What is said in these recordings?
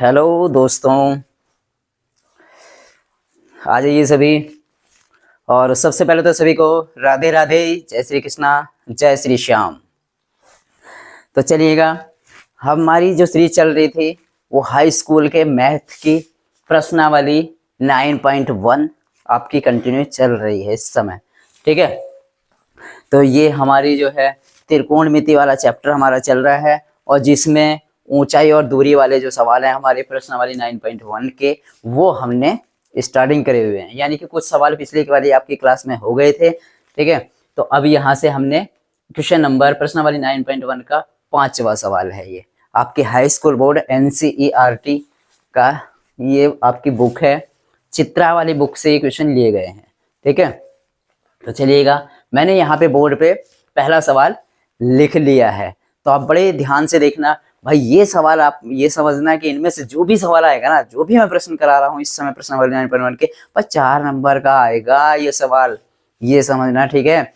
Hello दोस्तों, आ जाइए सभी। और सबसे पहले तो सभी को राधे राधे, जय श्री कृष्णा, जय श्री श्याम। तो चलिएगा, हमारी जो सीरीज चल रही थी वो हाई स्कूल के मैथ की प्रश्नावली 9.1 आपकी कंटिन्यू चल रही है इस समय। ठीक है, तो ये हमारी जो है त्रिकोणमिति वाला चैप्टर हमारा चल रहा है, और जिसमें ऊंचाई और दूरी वाले जो सवाल हैं हमारे प्रश्नावली 9.1 के, वो हमने स्टार्टिंग करे हुए हैं। यानी कि कुछ सवाल पिछली वाली आपकी क्लास में हो गए थे। ठीक है, तो अब यहाँ से हमने क्वेश्चन नंबर प्रश्नावली 9.1 का 5वां सवाल है। ये आपके हाई स्कूल बोर्ड NCERT का ये आपकी बुक है, चित्रा वाली बुक से ये क्वेश्चन लिए गए हैं। ठीक है, तो चलिएगा, मैंने यहाँ पे बोर्ड पे पहला सवाल लिख लिया है, तो आप बड़े ध्यान से देखना भाई। ये सवाल आप ये समझना कि इनमें से जो भी सवाल आएगा ना, जो भी मैं प्रश्न करा रहा हूँ इस समय प्रश्नावली 9.1 के, बस 4 नंबर का आएगा ये सवाल, ये समझना। ठीक है,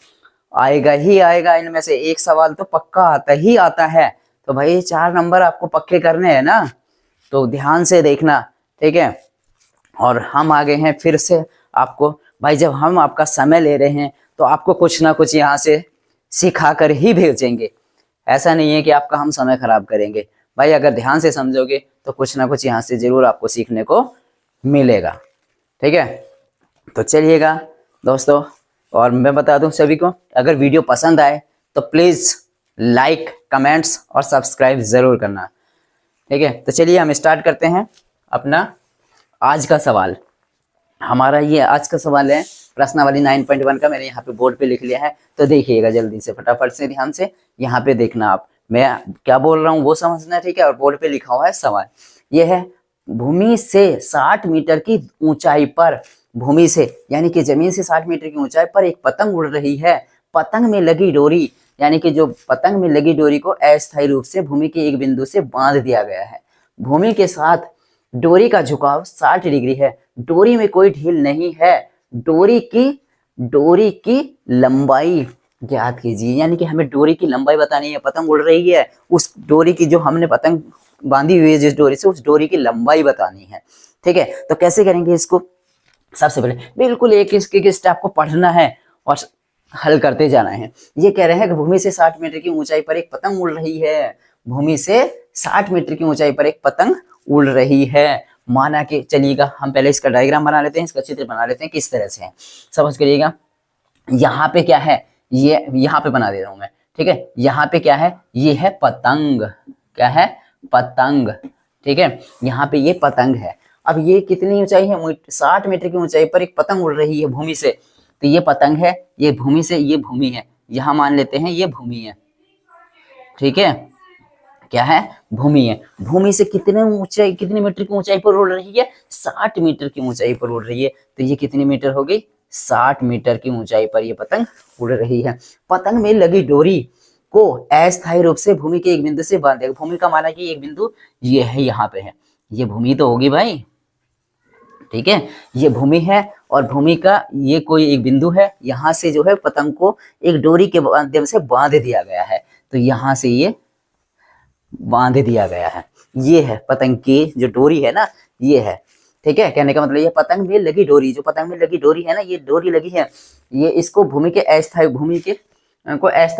आएगा ही आएगा, इनमें से एक सवाल तो पक्का आता ही आता है। तो भाई 4 नंबर आपको पक्के करने हैं ना, तो ध्यान से देखना। ठीक है, और हम आगे हैं फिर से आपको भाई, जब हम आपका समय ले रहे हैं तो आपको कुछ ना कुछ यहाँ से सिखा कर ही भेजेंगे। ऐसा नहीं है कि आपका हम समय खराब करेंगे भाई। अगर ध्यान से समझोगे तो कुछ ना कुछ यहाँ से जरूर आपको सीखने को मिलेगा। ठीक है, तो चलिएगा दोस्तों, और मैं बता दूं सभी को, अगर वीडियो पसंद आए तो प्लीज़ लाइक, कमेंट्स और सब्सक्राइब ज़रूर करना। ठीक है, तो चलिए हम स्टार्ट करते हैं अपना आज का सवाल। हमारा ये आज का सवाल है प्रश्नावली 9.1 का, मैंने यहाँ पे बोर्ड पे लिख लिया है। तो देखिएगा जल्दी से, फटाफट से ध्यान से यहाँ पे देखना। आप मैं क्या बोल रहा हूँ वो समझना। ठीक है, और बोर्ड पे लिखा हुआ है सवाल। ये है, भूमि से 60 मीटर की ऊंचाई पर, भूमि से यानी कि जमीन से 60 मीटर की ऊंचाई पर एक पतंग उड़ रही है। पतंग में लगी डोरी, यानी कि जो पतंग में लगी डोरी को अस्थायी रूप से भूमि के एक बिंदु से बांध दिया गया है। भूमि के साथ डोरी का झुकाव 60 डिग्री है। डोरी में कोई ढील नहीं है। डोरी की लंबाई ज्ञात कीजिए। यानी कि हमें डोरी की लंबाई बतानी है। पतंग उड़ रही है, उस डोरी की, जो हमने पतंग बांधी हुई है जिस डोरी से, उस डोरी की लंबाई बतानी है। ठीक है, तो कैसे करेंगे इसको? सबसे पहले बिल्कुल एक स्टेप को पढ़ना है और हल करते जाना है। ये कह रहे हैं कि भूमि से 60 मीटर की ऊंचाई पर एक पतंग उड़ रही है। भूमि से 60 मीटर की ऊंचाई पर एक पतंग उड़ रही है। माना कि, चलिएगा हम पहले इसका डायग्राम बना लेते हैं, इसका चित्र बना लेते हैं किस तरह से है, समझ करिएगा। यहाँ पे क्या है, ये यहाँ पे बना दे रहा हूं मैं। ठीक है, यहाँ पे क्या है, ये है पतंग। क्या है? पतंग। ठीक है, यहाँ पे ये पतंग है। अब ये कितनी ऊंचाई है? 60 मीटर की ऊंचाई पर एक पतंग उड़ रही है भूमि से। तो ये पतंग है, ये भूमि से, ये भूमि है, यहाँ मान लेते हैं ये भूमि है। ठीक है, क्या है? भूमि है। भूमि से कितने ऊंचाई, कितनी मीटर की ऊंचाई पर उड़ रही है? 60 मीटर की ऊंचाई पर उड़ रही है। तो ये कितनी मीटर हो गई? 60 मीटर की ऊंचाई पर ये पतंग उड़ रही है। पतंग में लगी डोरी को अस्थायी रूप से भूमि के एक बिंदु से बांध देगा। भूमि का माना कि एक बिंदु ये है, यहाँ पे है, ये भूमि तो होगी भाई। ठीक है, ये भूमि है और भूमि का ये कोई एक बिंदु है। यहाँ से जो है पतंग को एक डोरी के माध्यम से बांध दिया गया है। तो यहाँ से ये बांध दिया गया है। ये है पतंग की जो डोरी है ना, ये है। ठीक है, कहने का मतलब ये पतंग में लगी डोरी, जो पतंग में लगी डोरी है ना, ये डोरी लगी है, ये इसको भूमि के अस्थायी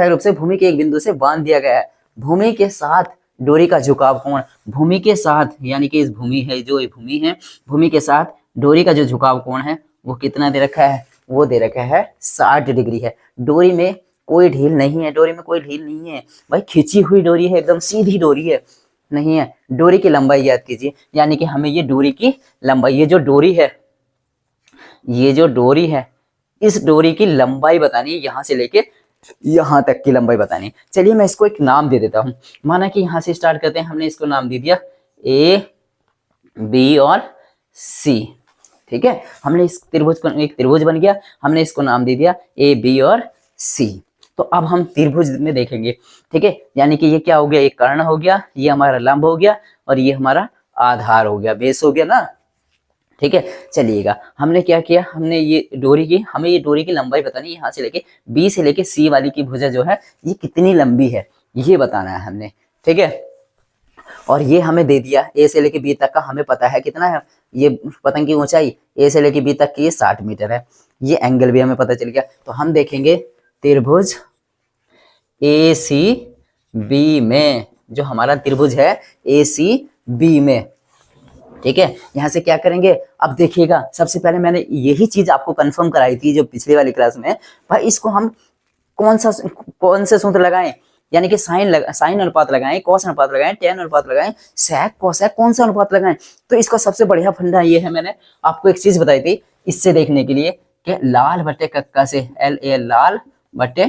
रूप से भूमि के एक बिंदु से बांध दिया गया है। भूमि के साथ डोरी का झुकाव कोण, भूमि के साथ यानी कि इस भूमि है, जो ये भूमि है, भूमि के साथ डोरी का जो झुकाव कोण है वो कितना दे रखा है? वो दे रखा है 60 डिग्री है। डोरी में कोई ढील नहीं है, डोरी में कोई ढील नहीं है भाई, खींची हुई डोरी है, एकदम सीधी डोरी है, नहीं है। डोरी की लंबाई याद कीजिए, यानी कि हमें ये डोरी की लंबाई, ये जो डोरी है, ये जो डोरी है, इस डोरी की लंबाई बतानी है, यहाँ से लेके यहाँ तक की लंबाई बतानी है। चलिए मैं इसको एक नाम दे देता हूँ। माना कि यहाँ से स्टार्ट करते हैं, हमने इसको नाम दे दिया A, B और C। ठीक है, हमने इस त्रिभुज को, एक त्रिभुज बन गया, हमने इसको नाम दे दिया A, B और C। तो अब हम त्रिभुज में देखेंगे। ठीक है, यानी कि ये क्या हो गया? एक कर्ण हो गया, ये हमारा लंब हो गया, और ये हमारा आधार हो गया, बेस हो गया ना। ठीक है, चलिएगा हमने क्या किया, हमने ये डोरी की, हमें ये डोरी की लंबाई बतानी है। यहाँ से लेके B से लेके C वाली की भुजा जो है ये कितनी लंबी है, ये बताना है हमने। ठीक है, और ये हमें दे दिया ए से लेके बी तक का हमें पता है कितना है, ये पतंग की ऊंचाई ए से लेके बी तक की ये 60 मीटर है। ये एंगल भी हमें पता चल गया। तो हम देखेंगे त्रिभुज ए सी बी में, जो हमारा त्रिभुज है ए सी बी में, ठीक है। यहाँ से क्या करेंगे, अब देखिएगा सबसे पहले मैंने यही चीज आपको कंफर्म कराई थी जो पिछली वाली क्लास में, भाई इसको हम कौन से सूत्र लगाएं, यानी कि साइन अनुपात लगाएं, कॉस अनुपात लगाएं, टेन अनुपात लगाएं, सेक कोसेक, कौन सा अनुपात लगाएं। तो इसका सबसे बढ़िया फंडा ये है, मैंने आपको एक चीज बताई थी इससे देखने के लिए कि लाल बटे कक्का से, LA लाल बटे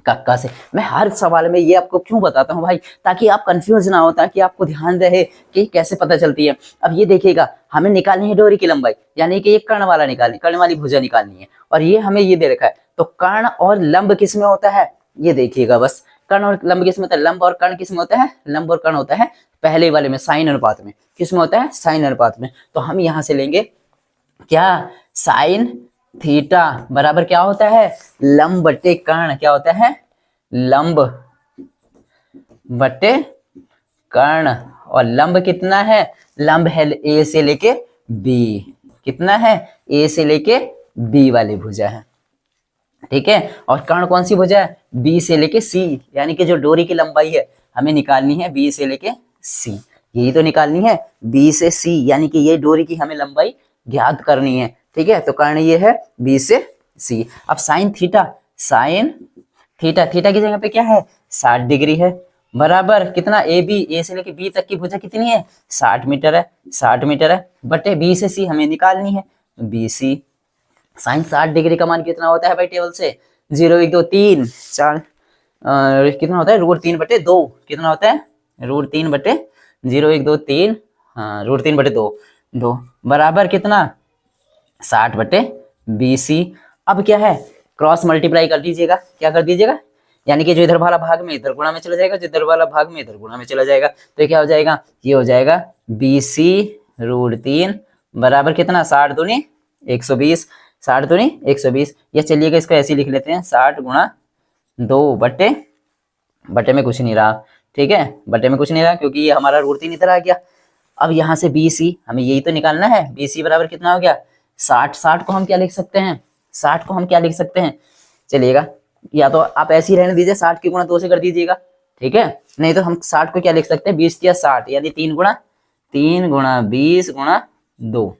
कक्का से। मैं हर सवाल में ये आपको क्यों बताता हूँ भाई, ताकि आप कंफ्यूज ना हो, ताकि आपको ध्यान रहे कि कैसे पता चलती है। अब ये देखिएगा हमें निकालनी है डोरी की लंबाई, यानी कि ये कर्ण वाला निकालनी, कर्ण वाली भुजा निकालनी है, और ये हमें ये दे रखा है। तो कर्ण और लंब किस में होता है, ये देखिएगा बस, कर्ण और लंब किस में होता है, लंब और कर्ण किस में होता है, लंब और कर्ण होता है पहले वाले में साइन अनुपात में। किस में होता है, साइन अनुपात में। तो हम यहां से लेंगे क्या, साइन थीटा बराबर क्या होता है, लंब बटे कर्ण, क्या होता है, लंब बटे कर्ण। और लंब कितना है, लंब है ए से लेके बी, कितना है, ए से लेके बी वाली भुजा है, ठीक है। और कर्ण कौन सी भुजा है, बी से लेके सी, यानी कि जो डोरी की लंबाई है हमें निकालनी है बी से लेके सी, यही तो निकालनी है बी से सी, यानी कि ये डोरी की हमें लंबाई ज्ञात करनी है, ठीक है। तो कर्ण ये है बी से सी। अब sine theta, sine theta, theta की जगह पे क्या है, 60 डिग्री है, बराबर कितना, ए बी, ए से लेके बी तक की भुजा कितनी है, 60 मीटर है, 60 मीटर है, बटे बी से सी हमें निकालनी है, बी सी। साइन 60 डिग्री का मान कितना होता है भाई, टेबल से 0 1 2 3 4 कितना होता है, √3/2, कितना होता है, √3/, 0 1 2 3, हाँ √3/2 बराबर कितना, 60/BC। अब क्या है, क्रॉस मल्टीप्लाई कर दीजिएगा, क्या कर दीजिएगा, यानी कि जो इधर वाला भाग में इधर गुणा में चला जाएगा, जो इधर वाला भाग में इधर गुणा में चला जाएगा। तो क्या हो जाएगा, ये हो जाएगा BC √3 बराबर कितना, 60 दूनी 120, 60 दूनी 120। या चलिएगा इसको ऐसे लिख लेते हैं, 60 गुणा 2 बटे में कुछ नहीं रहा, ठीक है, बटे में कुछ नहीं रहा क्योंकि ये हमारा √3 इधर आ गया। अब यहाँ से BC हमें यही तो निकालना है, BC बराबर कितना हो गया, 60। 60 को हम क्या लिख सकते हैं, 60 को हम क्या लिख सकते हैं, चलिएगा या तो आप ऐसे ही रहने दीजिए, 60 की गुणा 2 से कर दीजिएगा, ठीक है। नहीं तो हम 60 को क्या लिख सकते हैं, 20 या 60, यानी 3 गुणा 20 गुणा 2,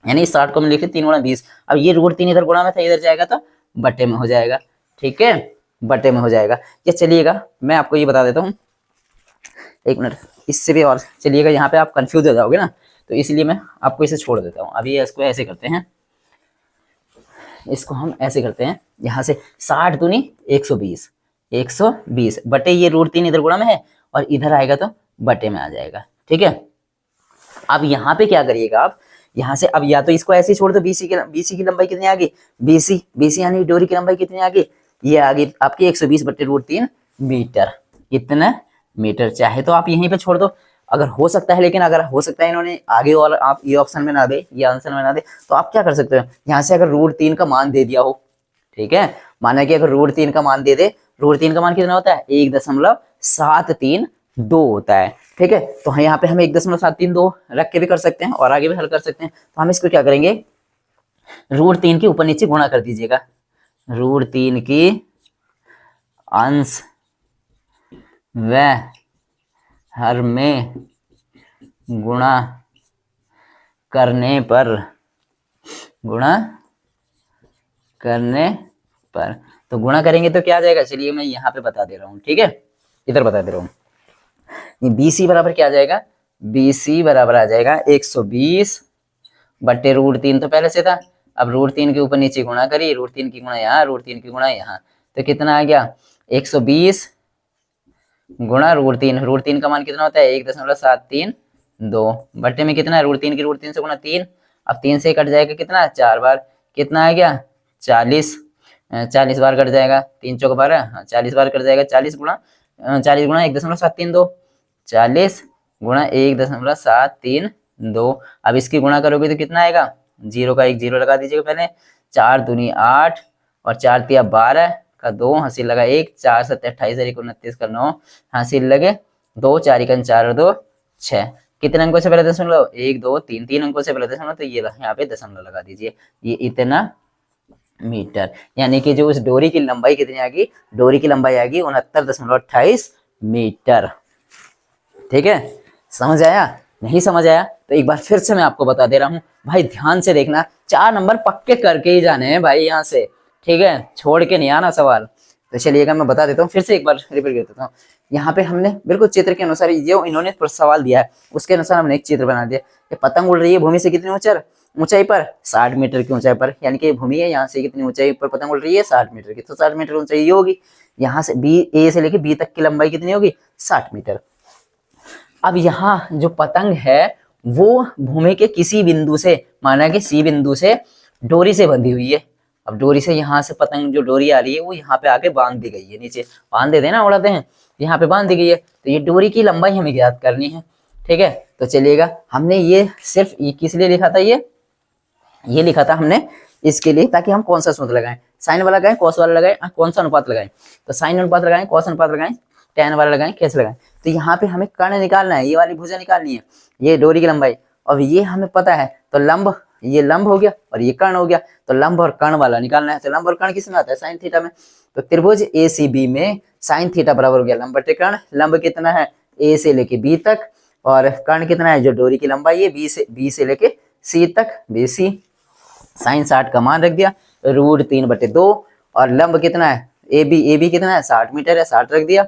यानी 60 को हम लिखे 3 गुणा 20। अब ये √3 इधर गुणा में था, इधर जाएगा तो बटे में हो जाएगा, ठीक है, बटे में हो जाएगा। ये चलिएगा मैं आपको ये बता देता हूँ, एक मिनट, इससे भी और चलिएगा, यहाँ पे आप कंफ्यूज हो जाओगे ना, तो इसलिए मैं आपको इसे छोड़ देता हूँ। अभी इसको ऐसे करते हैं, इसको हम ऐसे करते हैं, यहाँ से 60 दूनी 120 बटे ये √3 इधर गुणा में है और इधर आएगा तो बटे में आ जाएगा, ठीक है। अब यहाँ पे क्या करिएगा आप, यहाँ से अब या तो इसको ऐसे ही छोड़ दो, BC की लंबाई कितनी आ गई, BC यानी डोरी की लंबाई कितनी आ गई, ये आ गई आपकी 120 बटे √3 मीटर, कितना मीटर। चाहे तो आप यहीं पे छोड़ दो अगर हो सकता है, लेकिन अगर हो सकता है इन्होंने आगे और आप ये ऑप्शन में ना दे, ये आंसर में ना दे, तो आप क्या कर सकते हो, यहाँ से अगर √3 का मान दे दिया हो, ठीक है, माना कि अगर √3 का मान दे दे, √3 का मान कितना होता है, 1.732 होता है, ठीक है। तो यहाँ पे हम 1.732 रख के भी कर सकते हैं और आगे भी हल कर सकते हैं। तो हम इसको क्या करेंगे, √3 के ऊपर नीचे गुणा कर दीजिएगा, √3 की अंश व हर में गुणा करने पर, तो गुणा करेंगे तो क्या आ जाएगा, चलिए मैं यहाँ पे बता दे रहा हूँ, ठीक है, इधर बता दे रहा हूँ। ये BC बराबर क्या आ जाएगा, BC बराबर आ जाएगा 120 बटे √3 तो पहले से था, अब √3 के ऊपर नीचे गुणा करिए, √3 की गुणा यहाँ, √3 की गुणा यहाँ, तो कितना आ गया, 120 गुणा √3 का मान कितना होता है, 1.732 बटे में कितना है, √3 की √3 से गुणा 3, अब 3 से कट जाएगा कितना, 4 बार, कितना आ गया 40 बार कट जाएगा, 3 चौक 12, 40 बार कट जाएगा, 40 गुणा 1.732, 40 गुणा 1.732। अब इसकी गुणा करोगे तो कितना आएगा, 0 का 1 0 लगा दीजिएगा पहले, 4 दूनी 8 और 4 तिया 12 का 2 हासिल लगा 1, 4 7 28 1 29 का 9 हासिल लगे 2 4 1 4 और 2 6। कितने अंकों से पहले दशमलव? 1 2 3, 3 अंकों से पहले दशमलव, तो ये यहाँ पे दशमलव लगा दीजिए। ये इतना मीटर, यानी कि जो उस डोरी की लंबाई कितनी आएगी? डोरी की लंबाई आएगी 69.28 मीटर। ठीक है, समझ आया? नहीं समझ आया तो एक बार फिर से मैं आपको बता दे रहा हूँ भाई, ध्यान से देखना, 4 नंबर पक्के करके ही जाने हैं भाई यहाँ से, ठीक है, छोड़ के नहीं आना सवाल। तो चलिएगा मैं बता देता हूँ, फिर से एक बार रिपीट कर देता हूँ। यहाँ पे हमने बिल्कुल चित्र के अनुसार, जो इन्होंने सवाल दिया है उसके अनुसार हमने एक चित्र बना दिया। ये पतंग उड़ रही है भूमि से कितनी ऊंचाई पर? 60 मीटर की ऊंचाई पर, यानी कि भूमि है, यहाँ से कितनी ऊंचाई पर पतंग उड़ रही है? 60 मीटर की, तो 60 मीटर ऊंचाई ये होगी। यहाँ से बी, ए से लेके बी तक की लंबाई कितनी होगी? 60 मीटर। अब यहाँ जो पतंग है वो भूमि के किसी बिंदु से, माना कि सी बिंदु से डोरी से बंधी हुई है। अब डोरी से यहाँ से पतंग जो डोरी आ रही है वो यहाँ पे आके बांध दी गई है, नीचे बांध देते हैं ना, उड़ाते हैं, यहाँ पे बांध दी गई है। तो ये डोरी की लंबाई हमें ज्ञात करनी है, ठीक है। तो चलिएगा, हमने ये सिर्फ ये किस लिए लिखा था? ये लिखा था हमने इसके लिए, ताकि हम कौन सा सूत्र लगाएं, साइन वाला लगाएं, कॉस वाला लगाएं, कौन सा अनुपात लगाएं? तो साइन अनुपात लगाएं, कॉस अनुपात लगाएं, tan वाला लगाएं, कैसे लगाएं? तो यहाँ पे हमें कर्ण निकालना है, ये वाली भुजा निकालनी है, ये डोरी की लंबाई, और ये हमें पता है। तो लंब, ये लंब हो गया और ये कर्ण हो गया, तो लंब और कर्ण वाला निकालना है। तो लंब और कर्ण किस में आता है? साइन थीटा में। तो त्रिभुज ACB में साइन थीटा बराबर हो गया लंब बटे कर्ण। लंब कितना है? A से लेके B तक, और कर्ण कितना है? जो डोरी की लंबाई है B से लेके C तक, BC। साइन 60 का मान रख दिया, √3/2, और लंब कितना है? AB कितना है? 60 मीटर है, 60 रख दिया,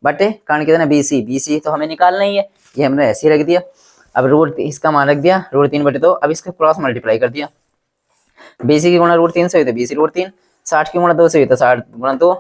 बटे कर्ण कितना है? BC तो हमें निकालना ही है, ये हमने ऐसे ही रख दिया। अब इसका मान रख दिया √3/2। अब इसका क्रॉस मल्टीप्लाई कर दिया, BC की गुणा √3 से हुई तो BC √3, 60 की गुणा 2 से हुई तो 60 गुणा 2।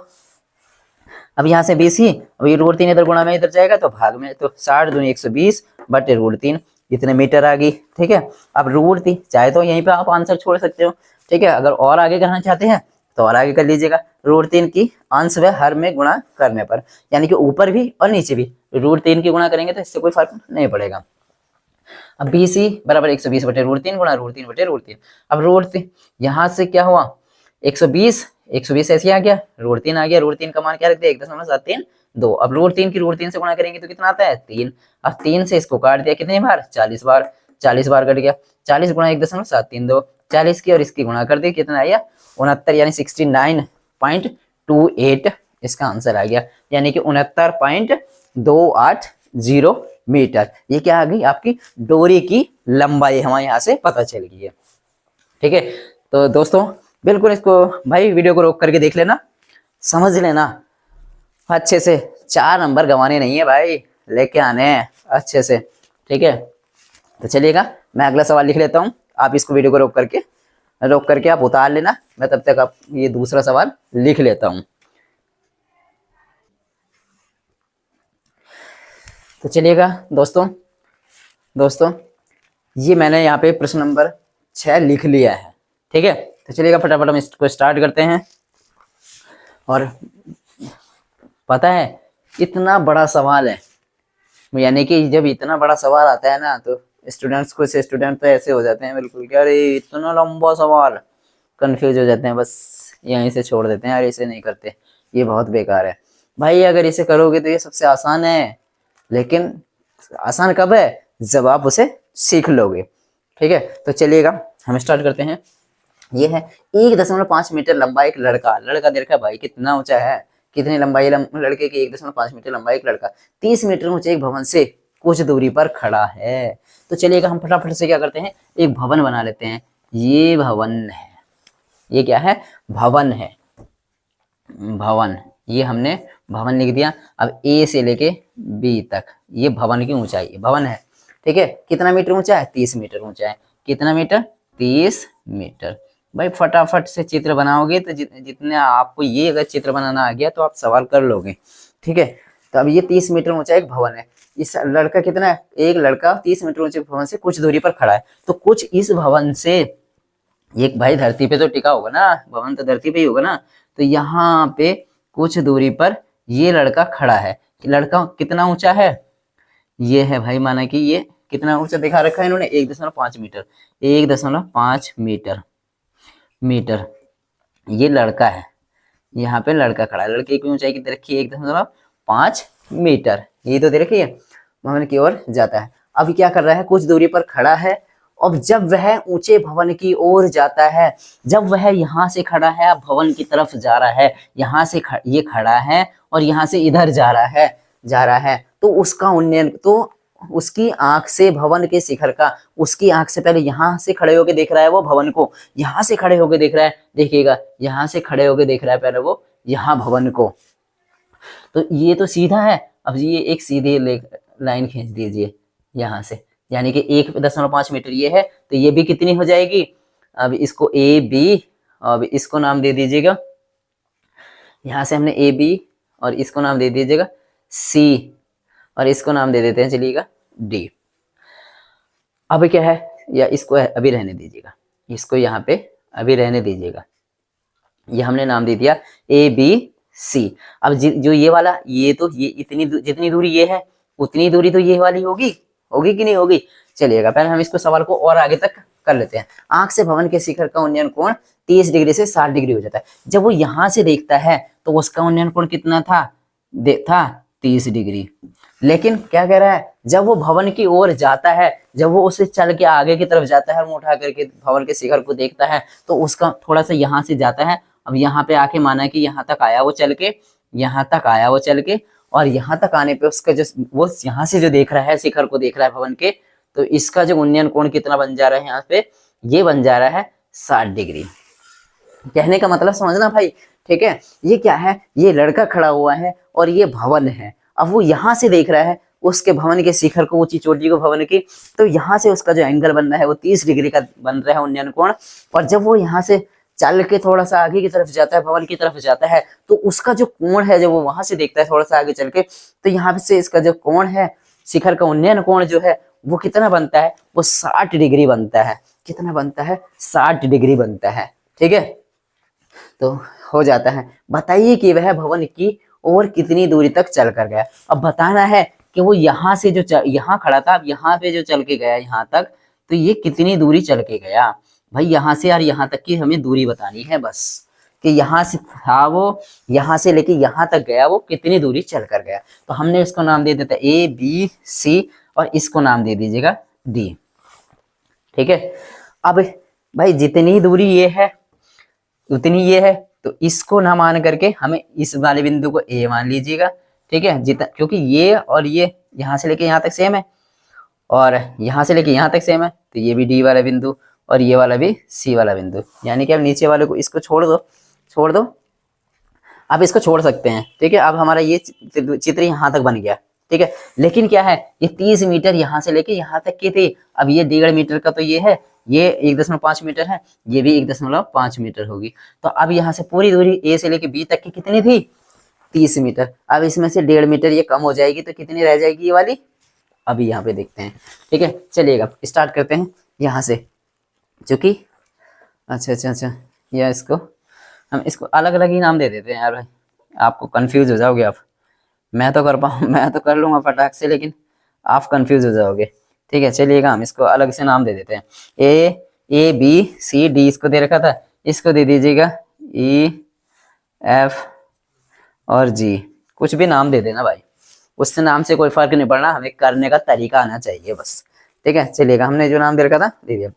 अब यहाँ से BC, अब ये √3 इधर गुणा में इधर जाएगा तो भाग में, तो 60 दूनी 120 बटे √3, इतने मीटर आ गई, ठीक है। अब √3, चाहे तो यहीं पे आप आंसर छोड़ सकते हो, ठीक है। अगर और आगे करना चाहते हैं तो और आगे कर लीजिएगा, √3 की अंश व हर में गुणा करने पर, यानी कि ऊपर भी और नीचे भी √3 की गुणा करेंगे तो इससे कोई फर्क नहीं पड़ेगा। अब BC बराबर 120 बटे √3 गुणा √3 बटे √3। अब √3 यहाँ से क्या हुआ? 120 ऐसे आ गया, √3 आ गया, √3 का मान क्या रख दिया? 1.732। अब √3 की √3 से गुणा करेंगे तो कितना आता है? 3। अब 3 से इसको काट दिया, कितने बार? 40 बार, 40 बार कट गया, 40 गुणा 1.732, 40 की और इसकी गुणा कर दी, कितना आया? 69, यानी 69.28 इसका आंसर आ गया, यानी कि 69.280 मीटर। ये क्या आ गई? आपकी डोरी की लंबाई हमारे यहाँ से पता चल गई है, ठीक है। तो दोस्तों बिल्कुल इसको भाई वीडियो को रोक करके देख लेना, समझ लेना अच्छे से, 4 नंबर गंवाने नहीं है भाई, लेके आने हैं अच्छे से, ठीक है। तो चलिएगा, मैं अगला सवाल लिख लेता हूँ, आप इसको वीडियो को रोक करके आप उतार लेना, मैं तब तक आप ये दूसरा सवाल लिख लेता हूँ। तो चलिएगा दोस्तों ये मैंने यहाँ पे प्रश्न नंबर 6 लिख लिया है, ठीक है। तो चलिएगा फटाफट हम इसको स्टार्ट करते हैं। और पता है इतना बड़ा सवाल है, यानी कि जब इतना बड़ा सवाल आता है ना तो स्टूडेंट तो ऐसे हो जाते हैं बिल्कुल कि अरे इतना लंबा सवाल, कंफ्यूज हो जाते हैं, बस यहीं से छोड़ देते हैं, अरे इसे नहीं करते, ये बहुत बेकार है भाई। अगर इसे करोगे तो ये सबसे आसान है, लेकिन आसान कब है? जब आप उसे सीख लोगे, ठीक है। तो चलिएगा हम स्टार्ट करते हैं। ये है 1.5 मीटर लंबा एक लड़का देखा भाई कितना ऊंचा है, कितनी लंबाई लड़के की? 1.5 मीटर लंबा एक लड़का 30 मीटर ऊंचे एक भवन से कुछ दूरी पर खड़ा है। तो चलिएगा हम फटाफट से क्या करते हैं, एक भवन बना लेते हैं। ये भवन है, ये क्या है? भवन है, भवन, ये हमने भवन लिख दिया। अब A से लेके B तक ये भवन की ऊंचाई, भवन है, ठीक है। कितना मीटर ऊंचा है? 30 मीटर ऊंचा है। कितना मीटर? 30 मीटर। भाई फटाफट से चित्र बनाओगे तो जितने आपको ये अगर चित्र बनाना आ गया तो आप सवाल कर लोगे, ठीक है। तो अब ये 30 मीटर ऊंचा एक भवन है, इस लड़का कितना है? एक लड़का 30 मीटर ऊंचे भवन से कुछ दूरी पर खड़ा है। तो कुछ इस भवन से, एक भाई धरती पे तो टिका होगा ना, भवन तो धरती पे ही होगा ना, तो यहाँ पे कुछ दूरी पर ये लड़का खड़ा है। लड़का कितना ऊंचा है? ये है भाई, माना कि ये कितना ऊंचा दिखा रखा है इन्होंने? 1.5 मीटर, 1.5 मीटर ये लड़का है, यहाँ पे लड़का खड़ा है। लड़के की ऊंचाई कितनी रखी है? 1.5 मीटर, ये तो दे रखी है, भवन की ओर जाता है। अब क्या कर रहा है, कुछ दूरी पर खड़ा है। अब जब वह ऊंचे भवन की ओर जाता है, जब वह यहाँ से खड़ा है, अब भवन की तरफ जा रहा है, यहाँ से ये खड़ा है और यहाँ से इधर जा रहा है, तो उसका उन्नयन, तो उसकी आंख से भवन के शिखर का, उसकी आंख से पहले यहाँ से खड़े होके देख रहा है वो भवन को, यहाँ से खड़े होके देख रहा है, देखिएगा यहाँ से खड़े होके देख रहा है पहले वो यहाँ भवन को। तो ये तो सीधा है। अब ये एक सीधी लाइन खींच दीजिए यहाँ से, यानी कि 1.5 मीटर ये है, तो ये भी कितनी हो जाएगी, अब इसको ए बी, अब इसको नाम दे दीजिएगा, यहाँ से हमने ए बी और इसको नाम दे दीजिएगा सी, और इसको नाम दे देते हैं चलिएगा डी। अब क्या है, या इसको अभी रहने दीजिएगा, इसको यहाँ पे अभी रहने दीजिएगा, ये हमने नाम दे दिया ए बी सी। अब जो ये वाला, ये तो ये इतनी जितनी दूरी ये है उतनी दूरी तो ये वाली होगी कि नहीं होगी। चलिएगा पहले हम इसको सवाल को और आगे तक कर लेते हैं। आंख से भवन के शिखर का उन्नयन कोण 30 डिग्री से 60 डिग्री हो जाता है। जब वो यहां से देखता है तो उसका उन्नयन कोण कितना था, 30 डिग्री। लेकिन क्या कह रहा है, जब वो भवन की ओर जाता है, जब वो उसे चल के आगे की तरफ जाता है और उठा करके भवन के शिखर को देखता है, तो उसका थोड़ा सा यहाँ से जाता है। अब यहाँ पे आके माना कि यहाँ तक आया वो चल के, यहाँ तक आया वो चल के, और यहाँ तक आने पे उसका जो वो यहाँ से जो देख रहा है, शिखर को देख रहा है भवन के, तो इसका जो उन्नयन कोण कितना बन जा रहा है यहाँ पे, ये बन जा रहा है 60 डिग्री। कहने का मतलब समझना भाई, ठीक है। ये क्या है, ये लड़का खड़ा हुआ है और ये भवन है। अब वो यहाँ से देख रहा है उसके भवन के शिखर को, ऊंची चोटी को भवन की, तो यहाँ से उसका जो एंगल बन रहा है वो 30 डिग्री का बन रहा है उन्नयन कोण। और जब वो यहाँ से चल के थोड़ा सा आगे की तरफ जाता है, भवन की तरफ जाता है, तो उसका जो कोण है, जब वो वहां से देखता है थोड़ा सा आगे चल के, तो यहाँ से इसका जो कोण है, शिखर का उन्नयन कोण जो है वो कितना बनता है, वो 60 डिग्री बनता है। कितना बनता है, 60 डिग्री बनता है, ठीक है। तो हो जाता है। बताइए कि वह भवन की ओर कितनी दूरी तक चल कर गया। अब बताना है कि वो यहाँ से जो यहाँ खड़ा था, अब यहाँ पे जो चल के गया यहाँ तक, तो ये कितनी दूरी चल के गया। भाई यहाँ से यार यहाँ तक की हमें दूरी बतानी है बस, कि यहाँ से था वो, यहाँ से लेके यहाँ तक गया वो कितनी दूरी चल कर गया। तो हमने इसको नाम दे देता है ए बी सी, और इसको नाम दे दीजिएगा डी, ठीक है। अब भाई जितनी दूरी ये है उतनी ये है, तो इसको ना मान करके हमें इस वाले बिंदु को ए मान लीजिएगा, ठीक है। जितना, क्योंकि ये और ये यहाँ से लेके यहाँ तक सेम है और यहाँ से लेके यहाँ तक सेम है, तो ये भी डी वाला बिंदु और ये वाला भी सी वाला बिंदु, यानी कि अब नीचे वाले को इसको छोड़ दो, आप इसको छोड़ सकते हैं, ठीक है। अब हमारा ये चित्र यहाँ तक बन गया, ठीक है। लेकिन क्या है, ये 30 मीटर यहाँ से लेके यहाँ तक की थी। अब ये 1.5 मीटर का तो ये है, ये 1.5 मीटर है, ये भी 1.5 मीटर होगी। तो अब यहाँ से पूरी दूरी ए से लेके बी तक की कितनी थी, 30 मीटर। अब इसमें से 1.5 मीटर ये कम हो जाएगी, तो कितनी रह जाएगी ये वाली, अभी यहाँ पे देखते हैं, ठीक है। चलिएगा स्टार्ट करते हैं यहाँ से, चूंकि अच्छा या इसको हम इसको अलग अलग ही नाम दे देते हैं यार भाई, आपको कंफ्यूज हो जाओगे आप। मैं तो कर लूंगा फटाक से, लेकिन आप कंफ्यूज हो जाओगे, ठीक है। चलिएगा हम इसको अलग से नाम दे देते हैं। ए बी सी डी इसको दे रखा था, इसको दे दीजिएगा ई एफ और जी, कुछ भी नाम दे देना भाई, उससे नाम से कोई फर्क नहीं पड़ना, हमें करने का तरीका आना चाहिए बस, ठीक है। चलिएगा हमने जो नाम दे रखा था दे दिया।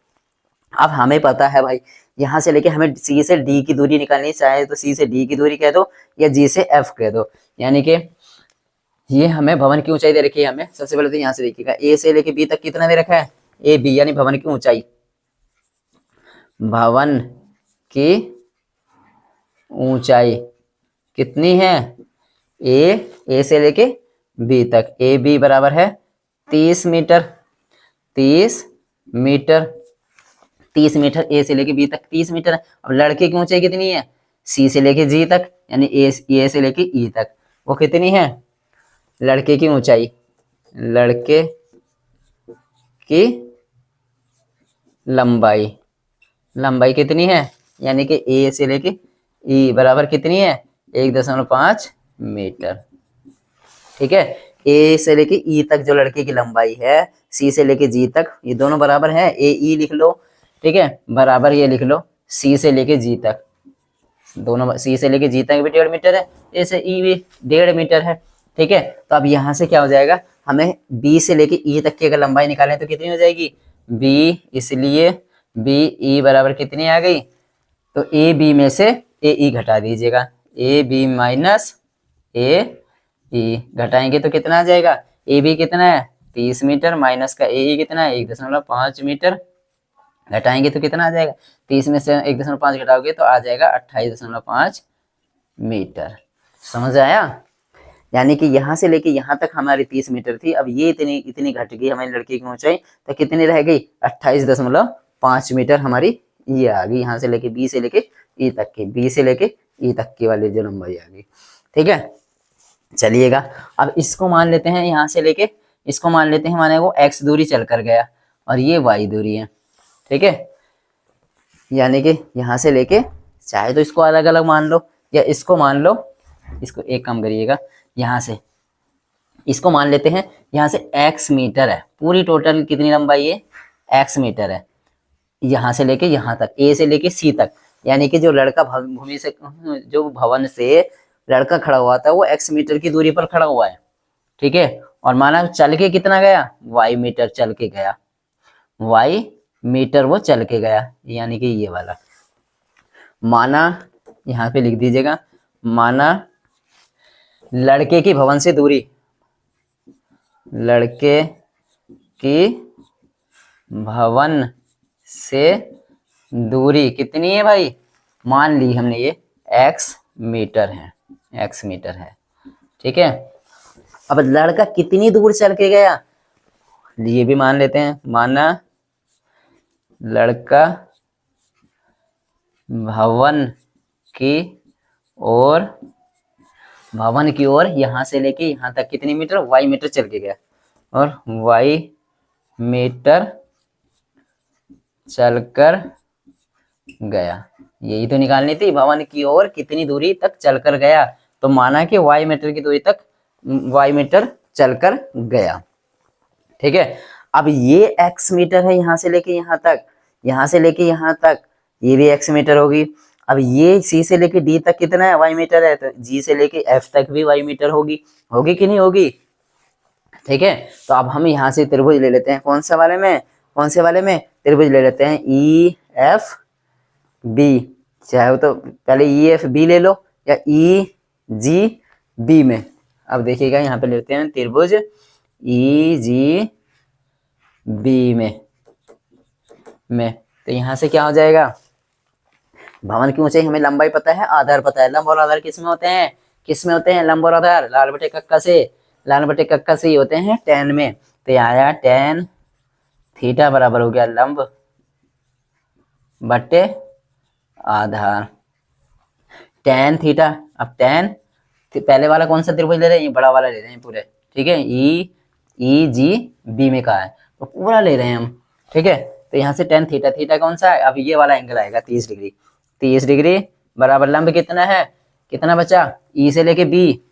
अब हमें पता है भाई, यहाँ से लेके हमें सी से डी की दूरी निकालनी, चाहे तो सी से डी की दूरी कह दो या जी से एफ कह दो, यानी कि ये हमें भवन की ऊंचाई दे रखी है। हमें सबसे पहले तो यहाँ से देखिएगा, ए से लेके बी तक कितना दे रखा है, ए बी, यानी भवन की ऊंचाई, भवन की ऊंचाई कितनी है, ए से लेके बी तक, ए बी बराबर है 30 मीटर, 30 मीटर ए से लेके बी तक 30 मीटर है। अब लड़के की ऊंचाई कितनी है, सी से लेके जी तक, यानी ए से लेके ई तक, वो कितनी है, लड़के की ऊंचाई, लड़के की लंबाई कितनी है, यानी कि ए से लेके ई बराबर कितनी है, 1.5 मीटर, ठीक है। ए से लेके ई तक जो लड़के की लंबाई है, सी से लेके जी तक, ये दोनों बराबर है, ए ई लिख लो, ठीक है, बराबर ये लिख लो सी से लेके जी तक, दोनों सी से लेके जी तक भी 1.5 मीटर है, ए से ई भी 1.5 मीटर है, ठीक है। तो अब यहाँ से क्या हो जाएगा, हमें बी से लेके ई तक की अगर लंबाई निकालें तो कितनी हो जाएगी, बी, इसलिए बी ई बराबर कितनी आ गई, तो ए बी में से ए ई घटा दीजिएगा, ए बी माइनस ए ई घटाएंगे तो कितना आ जाएगा, ए बी कितना है 30 मीटर माइनस का ए ई कितना है 1.5 मीटर, घटाएंगे तो कितना आ जाएगा, 30 में से 1.5 घटाओगे तो आ जाएगा 28.5 मीटर। समझ आया। यानी कि यहाँ से लेके यहाँ तक हमारी 30 मीटर थी, अब ये इतनी इतनी घट गई हमारी लड़की की ऊंचाई, तो कितनी रह गई 28.5 मीटर हमारी ये आ गई, यहाँ से लेके बी से लेके ई तक की, बी से लेके ई तक की वाली जो लंबाई आ गई। ठीक है, चलिएगा अब इसको मान लेते हैं, यहाँ से लेके इसको मान लेते हैं माने वो x दूरी चल कर गया और ये y दूरी है। ठीक है, यानी कि यहाँ से लेके चाहे तो इसको अलग अलग मान लो या इसको मान लो, इसको एक काम करिएगा, यहाँ से इसको मान लेते हैं, यहाँ से x मीटर है, पूरी टोटल कितनी लंबाई है x मीटर है, यहाँ से लेके यहाँ तक, a से लेके c तक, यानी कि जो लड़का भूमि से, जो भवन से लड़का खड़ा हुआ था वो x मीटर की दूरी पर खड़ा हुआ है। ठीक है, और माना चल के कितना गया, y मीटर चल के गया, y मीटर वो चल के गया, यानी कि ये वाला। माना यहाँ पे लिख दीजिएगा, माना लड़के की भवन से दूरी, लड़के की भवन से दूरी कितनी है भाई, मान ली हमने ये x मीटर है, x मीटर है। ठीक है, अब लड़का कितनी दूर चल के गया ये भी मान लेते हैं, माना लड़का भवन की ओर यहाँ से लेके यहाँ तक कितनी मीटर, y मीटर चल के गया, और y मीटर चलकर गया, यही तो निकालनी थी, भवन की ओर कितनी दूरी तक चलकर गया, तो माना कि y मीटर की दूरी तक y मीटर चलकर गया। ठीक है, अब ये x मीटर है यहाँ से लेके यहाँ तक, यहाँ से लेके यहाँ तक ये भी x मीटर होगी। अब ये c से लेके d तक कितना है, y मीटर है, तो g से लेके f तक भी y मीटर होगी, होगी कि नहीं होगी। ठीक है, तो अब हम यहाँ से त्रिभुज ले लेते हैं, कौन से वाले में त्रिभुज ले लेते हैं, ई एफ बी, चाहे तो पहले ई एफ बी ले लो या ई जी बी में। अब देखिएगा यहाँ पे लेते हैं त्रिभुज ई जी बी में, तो यहाँ से क्या हो जाएगा, भवन की ऊंचाई हमें लंबाई पता है, आधार पता है, लंब और आधार किस में होते हैं, लंब और आधार लाल बटे कक्का से ही होते हैं tan में, तो आया tan थीटा बराबर हो गया लंब बटे आधार, tan थीटा। अब tan पहले वाला कौन सा त्रिभुज ले रहे हैं, ये बड़ा वाला ले रहे हैं पूरे। ठीक है, ई जी बी में कहा है तो पूरा ले रहे हैं हम। ठीक है, तो यहाँ से tan थीटा कौन सा है, अब ये वाला एंगल आएगा 30 डिग्री बराबर लंब कितना है, कितना बचा, ई से लेके बी,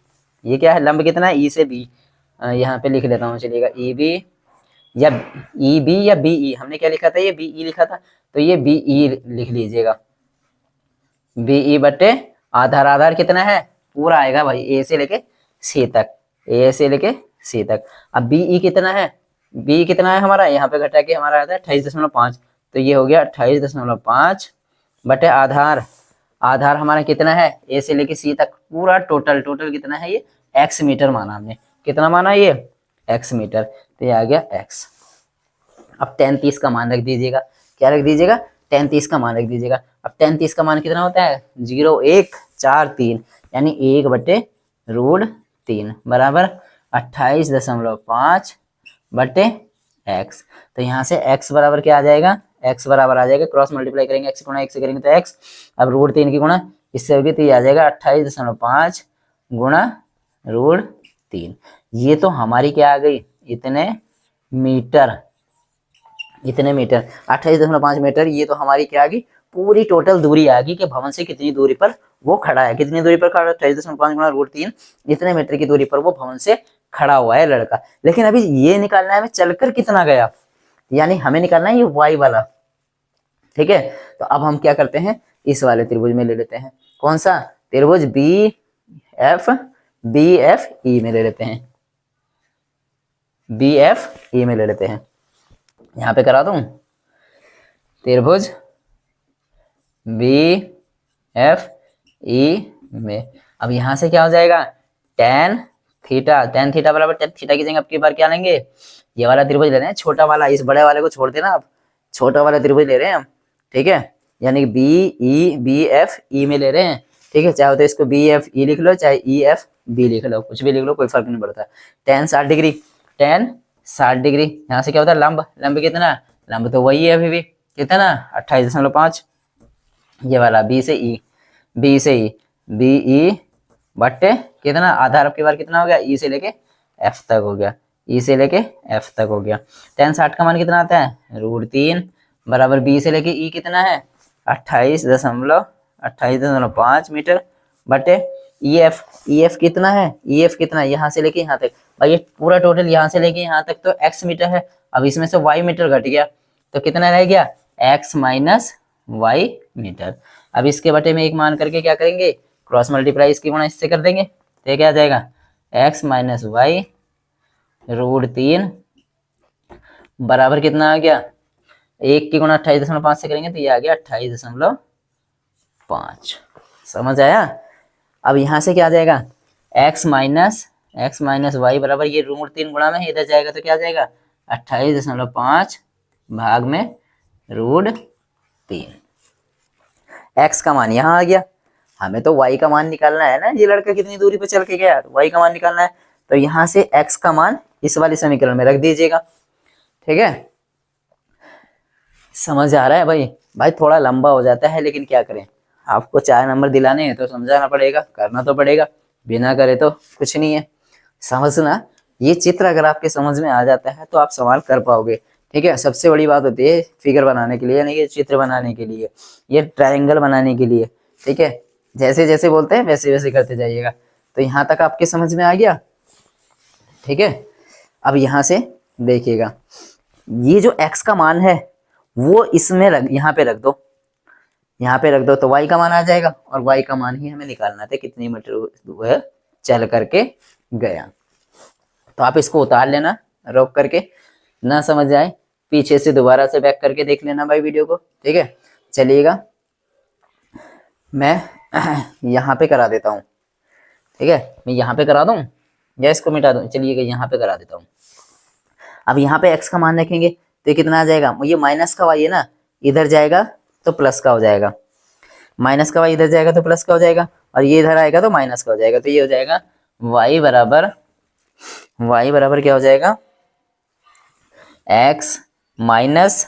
ये क्या है लंब कितना है, ई से बी, यहाँ पे लिख लेता हूँ, चलिएगा ई बी या बी ई, हमने क्या लिखा था, ये बी ई लिखा था, तो ये बी ई लिख लीजिएगा, बी ई बटे आधार कितना है, पूरा आएगा भाई ए से लेके सी तक, अब बी ई कितना है हमारा, यहाँ पे घटा के हमारा आता है 28.5, तो ये हो गया 28.5 बटे आधार हमारा कितना है, ए से लेके सी तक पूरा टोटल कितना है, ये x मीटर माना हमने, कितना माना ये x मीटर, तो ये आ गया x। अब tan 30 का मान रख दीजिएगा, क्या रख दीजिएगा, tan 30 का मान रख दीजिएगा। अब tan 30 का मान कितना होता है, 0.143, यानी 1/√3 बराबर 28.5 बटे x। तो यहाँ से x बराबर क्या आ जाएगा, x बराबर आ जाएगा, क्रॉस मल्टीप्लाई करेंगे, x गुणा x से करेंगे तो x, अब √3 की गुणा इससे होगी तो ये आ जाएगा 28.5 गुणा √3, ये तो हमारी क्या आ गई, इतने मीटर 28.5 मीटर, ये तो हमारी क्या आ गई, पूरी टोटल दूरी आ गई कि भवन से कितनी दूरी पर वो खड़ा है, कितनी दूरी पर खड़ा, 28.5 गुणा √3, इतने मीटर की दूरी पर वो भवन से खड़ा हुआ है लड़का। लेकिन अभी ये निकालना है हमें चलकर कितना गया, यानी हमें निकालना है ये y वाला। ठीक है, तो अब हम क्या करते हैं, इस वाले त्रिभुज में ले लेते हैं, कौन सा त्रिभुज B F B F E में ले लेते हैं, बी एफ ई में ले लेते हैं। यहाँ पे करा दूं, त्रिभुज बी एफ ई में। अब यहाँ से क्या हो जाएगा, टेन थीटा बराबर टेन थीटा की जगह अब की बार क्या लेंगे, ये वाला त्रिभुज ले रहे हैं, छोटा वाला, इस बड़े वाले को छोड़ देना, आप छोटा वाला त्रिभुज ले रहे हैं हम, ठीक है, यानी बी एफ ई में ले रहे हैं, ठीक है। चाहे तो इसको बी एफ ई लिख लो, चाहे ई एफ बी लिख लो, कुछ भी लिख लो, कोई फर्क नहीं पड़ता। टेन 60 डिग्री, टेन 60 डिग्री, यहाँ से क्या होता है लंब कितना, लंब तो वही है अभी भी, कितना 28.5, ये वाला बी से ई बी ई बट्टे कितना, आधार आपके बार कितना हो गया, ई से लेके एफ तक हो गया, ई से लेके एफ तक हो गया। टेन 60 का मान कितना आता है, √3 बराबर बी से लेके ई कितना है 28.5 मीटर बटे ई एफ कितना है, ई एफ कितना यहाँ से लेके यहाँ तक, भाई ये पूरा टोटल यहाँ से लेके यहाँ तक तो x मीटर है, अब इसमें से y मीटर घट गया तो कितना रह गया, x माइनस y मीटर। अब इसके बटे में एक मान करके क्या करेंगे, क्रॉस मल्टीप्लाई इसकी गुणा इससे कर देंगे, तो क्या आ जाएगा x माइनस वाई √3 बराबर कितना आ गया, 1 की गुणा 28.5 से करेंगे तो ये आ गया 28.5। समझ आया। अब यहाँ से क्या आ जाएगा, x माइनस वाई बराबर ये √3 गुणा में इधर जाएगा तो क्या आ जाएगा 28.5 भाग में √3। x का मान यहाँ आ गया, हमें तो y का मान निकालना है ना, ये लड़का कितनी दूरी पे चल के गया, तो y का मान निकालना है, तो यहाँ से x का मान इस वाले समीकरण में रख दीजिएगा, ठीक है। समझ आ रहा है भाई थोड़ा लंबा हो जाता है, लेकिन क्या करें, आपको 4 नंबर दिलाने हैं तो समझाना पड़ेगा, करना तो पड़ेगा, बिना करे तो कुछ नहीं है। समझना, ये चित्र अगर आपके समझ में आ जाता है तो आप सवाल कर पाओगे, ठीक है। सबसे बड़ी बात होती है फिगर बनाने के लिए, यानी कि चित्र बनाने के लिए, ये ट्रायंगल बनाने के लिए, ठीक है। जैसे जैसे बोलते हैं वैसे वैसे करते जाइएगा। तो यहाँ तक आपके समझ में आ गया, ठीक है। अब यहाँ से देखिएगा, ये जो x का मान है वो इसमें यहाँ पे रख दो, यहाँ पे रख दो, तो y का मान आ जाएगा, और y का मान ही हमें निकालना था, कितनी मीटर वह चल करके गया। तो आप इसको उतार लेना रोक करके, ना समझ आए पीछे से दोबारा से बैक करके देख लेना भाई वीडियो को, ठीक है। चलिएगा मैं यहाँ पे करा देता हूँ, ठीक है, मैं यहाँ पे करा दूँ या इसको मिटा दूँ, चलिएगा यहाँ पे करा देता हूँ। अब यहाँ पे x का मान रखेंगे तो कितना आ जाएगा, ये माइनस का y है ना, इधर जाएगा तो प्लस का हो जाएगा, माइनस का y इधर जाएगा तो प्लस का हो जाएगा, और ये इधर आएगा तो माइनस का हो जाएगा, तो ये हो जाएगा y बराबर क्या हो जाएगा, x माइनस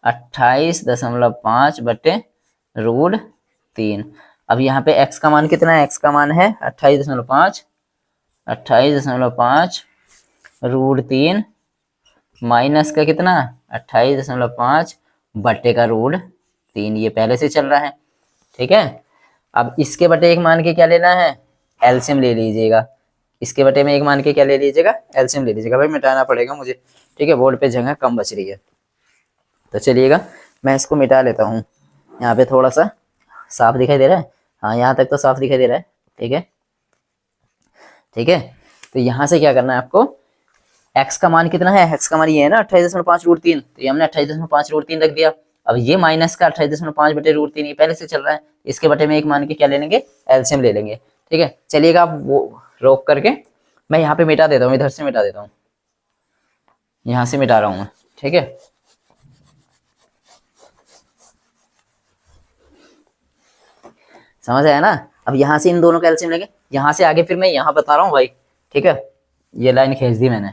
28.5 बटे √3। अब यहाँ पे x का मान कितना है, x का मान है 28.5 √3 माइनस का कितना 28.5 बटे का √3, ये पहले से चल रहा है, ठीक है। अब इसके बटे एक मान के क्या लेना है, एलसीएम ले लीजिएगा, इसके बटे में एक मान के क्या ले लीजिएगा, एलसीएम ले लीजिएगा, भाई मिटाना पड़ेगा मुझे, ठीक है, बोर्ड पे जगह कम बच रही है। तो चलिएगा मैं इसको मिटा लेता हूँ, यहाँ पे थोड़ा सा साफ दिखाई दे रहा है, हाँ यहाँ तक तो साफ दिखाई दे रहा है, ठीक है, ठीक है। तो यहाँ से क्या करना है आपको, x का मान कितना है, x का मान ये है ना 28.5 √3, तो ये हमने 28.5 √3 रख दिया। अब ये माइनस का 28.5 बटे √3 ये पहले से चल रहा है, इसके बटे में एक मान के क्या ले लेंगे, एलसीएम ले लेंगे, ठीक है। चलिएगा आप वो रोक करके मैं यहाँ पे मिटा देता हूँ, इधर से मिटा देता हूँ, यहाँ से मिटा रहा हूँ मैं, ठीक है। समझ आया ना। अब यहाँ से इन दोनों का एलसीएम लेंगे, यहाँ से आगे फिर मैं यहाँ बता रहा हूँ भाई, ठीक है, ये लाइन खींच दी मैंने,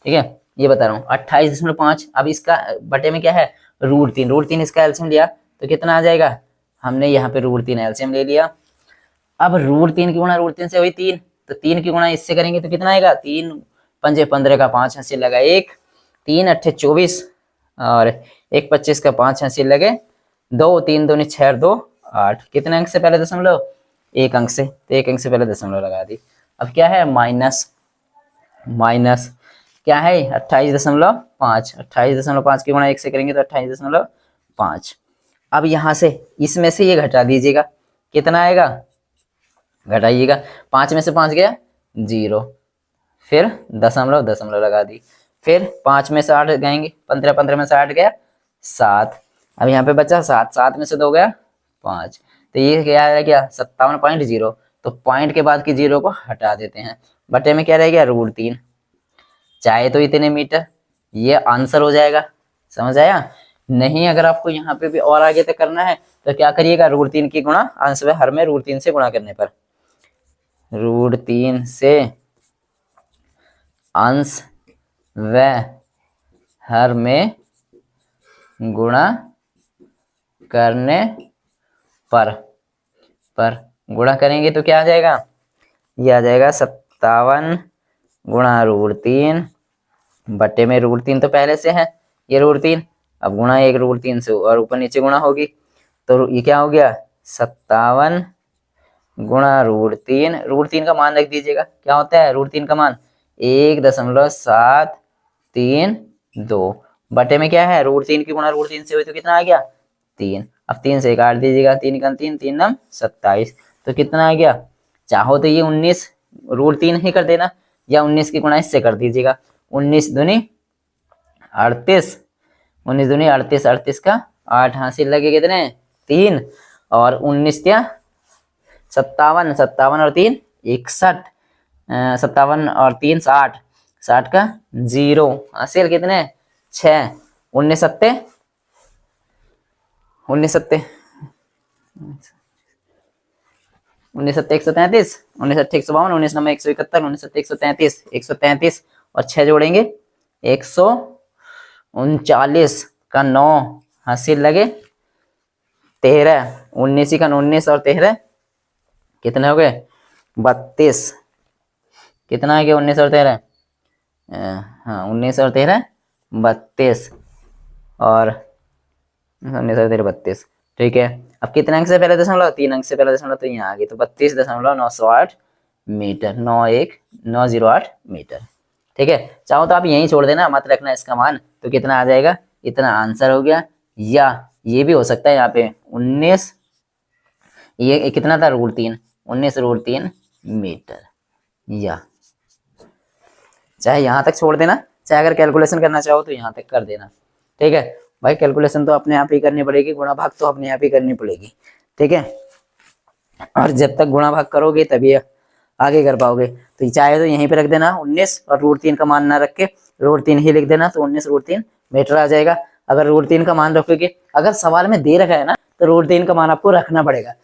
ठीक है, ये बता रहा हूँ 28.5। अब इसका बटे में क्या है √3 इसका एलसीएम लिया तो कितना आ जाएगा, हमने यहाँ पे √3 एलसीएम ले लिया। अब √3 की गुणा √3 से वही 3, तो 3 की गुणा इससे करेंगे तो कितना आएगा, 3 पंजे 15 का 5 हासिल लगा 1, 3 अट्ठे 24 और 1 25 का 5 हासिल लगे 2, 3 दूनी 6 2 8, कितने अंक से पहले दशमलव, 1 अंक से, तो 1 अंक से पहले दशमलव लगा दी। अब क्या है माइनस क्या है 28.5 की गुणा 1 से करेंगे तो 28.5। अब यहाँ से इसमें से ये घटा दीजिएगा, कितना आएगा, घटाइएगा, 5 में से 5 गया 0, फिर दशमलव दशमलव लगा दी, फिर 5 में से 8 गएंगे, 15 15 में से 8 गया 7, अब यहाँ पे बचा 7, 7 में से 2 गया 5, तो ये क्या रह गया 57.0। तो पॉइंट के बाद की 0 को हटा देते हैं, बटे में क्या रह गया √3, चाहे तो इतने मीटर, ये आंसर हो जाएगा। समझ आया? नहीं अगर आपको यहाँ पे भी और आगे तक करना है तो क्या करिएगा, √3 की गुणा अंश व हर में √3 से गुणा करने पर, √3 से अंश व हर में गुणा करने पर गुणा करेंगे तो क्या आ जाएगा, ये आ जाएगा 57 गुणा √3 बटे में √3 तो पहले से है, ये √3, अब गुणा 1 √3 से और ऊपर नीचे गुणा होगी, तो ये क्या हो गया 57 गुणा √3 का मान रख दीजिएगा, क्या होता है √3 का मान 1.732, बटे में क्या है √3 की गुणा √3 से हुई तो कितना आ गया 3, अब 3 से काट दीजिएगा, 3 का 3, 3 9 27, तो कितना आ गया, चाहो तो ये 19 √3 ही कर देना या 19 की गुणा इससे कर दीजिएगा, 19 दूनी 38, 19 दूनी 38, 38 का 8 हासिल लगे कितने 3, और 19 क्या 57, 57 और 3 61, 57 और 3 60, 60 का 0 हासिल कितने 6, 19 सत्ते 19 सत्ते 19 सत्ते 133, 19 अट्ठे 152, 19 नंबर 171, 19 सत्ते 133, 133 और 6 जोड़ेंगे 139 का 9 हासिल लगे 13, 19 का 19 और 13 कितने हो गए 32, कितना है 19 और 13, हाँ 19 और 13 32, और 19 और 13 32, ठीक है। अब कितने अंक से पहले दशमलव, 3 अंक से पहले दशमलव, तो यहाँ आ गई, तो 32.908 मीटर, 91908 मीटर, ठीक है। चाहो तो आप यहीं छोड़ देना, मत रखना इसका मान, तो कितना आ जाएगा इतना आंसर हो गया, या ये भी हो सकता है यहाँ पे 19, ये कितना था √3, 19 √3 मीटर, या चाहे यहाँ तक छोड़ देना, चाहे अगर कैलकुलेशन करना चाहो तो यहाँ तक कर देना, ठीक है भाई। कैलकुलेशन तो अपने आप ही करनी पड़ेगी, गुणा भाग तो अपने आप ही करनी पड़ेगी, ठीक है। और जब तक गुणा भाग करोगे तभी आगे कर पाओगे, तो चाहे तो यहीं पे रख देना 19 और √3 का मान ना रख के √3 ही लिख देना, तो 19 √3 मीटर आ जाएगा। अगर √3 का मान रखोगे, अगर सवाल में दे रखा है ना तो √3 का मान आपको रखना पड़ेगा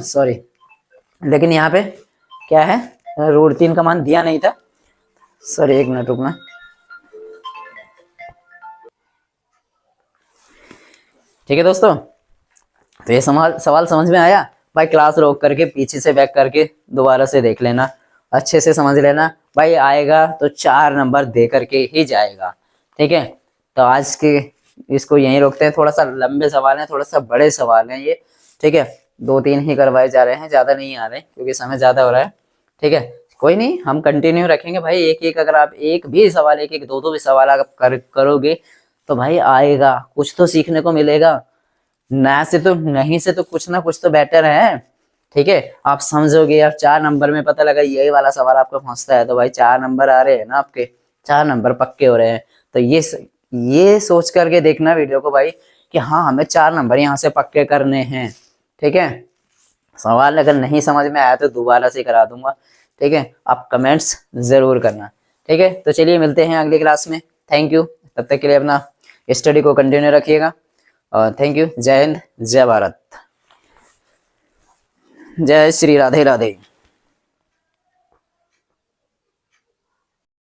सॉरी, लेकिन यहाँ पे क्या है √3 का मान दिया नहीं था, सॉरी 1 मिनट रुकना। ठीक है दोस्तों, तो ये सवाल समझ में आया भाई, क्लास रोक करके पीछे से बैक करके दोबारा से देख लेना, अच्छे से समझ लेना भाई, आएगा तो 4 नंबर दे करके ही जाएगा, ठीक है। तो आज के इसको यहीं रोकते हैं, थोड़ा सा लंबे सवाल हैं, थोड़ा सा बड़े सवाल हैं ये, ठीक है। 2-3 ही करवाए जा रहे हैं, ज्यादा नहीं आ रहे क्योंकि समय ज्यादा हो रहा है, ठीक है। कोई नहीं, हम कंटिन्यू रखेंगे भाई, एक एक अगर आप एक भी सवाल, एक एक दो भी सवाल आप करोगे तो भाई आएगा, कुछ तो सीखने को मिलेगा, ना से तो नहीं से तो कुछ ना कुछ तो बेटर है, ठीक है। आप समझोगे, आप 4 नंबर में पता लगा यही वाला सवाल आपका फंसता है, तो भाई 4 नंबर आ रहे हैं ना आपके, 4 नंबर पक्के हो रहे हैं, तो ये सोच करके देखना वीडियो को भाई कि हाँ हमें 4 नंबर यहाँ से पक्के करने हैं, ठीक है। सवाल अगर नहीं समझ में आया तो दोबारा से करा दूंगा, ठीक है। आप कमेंट्स जरूर करना, ठीक है। तो चलिए मिलते हैं अगली क्लास में, थैंक यू, तब तक के लिए अपना स्टडी को कंटिन्यू रखिएगा, और थैंक यू। जय हिंद, जय भारत, जय श्री राधे राधे।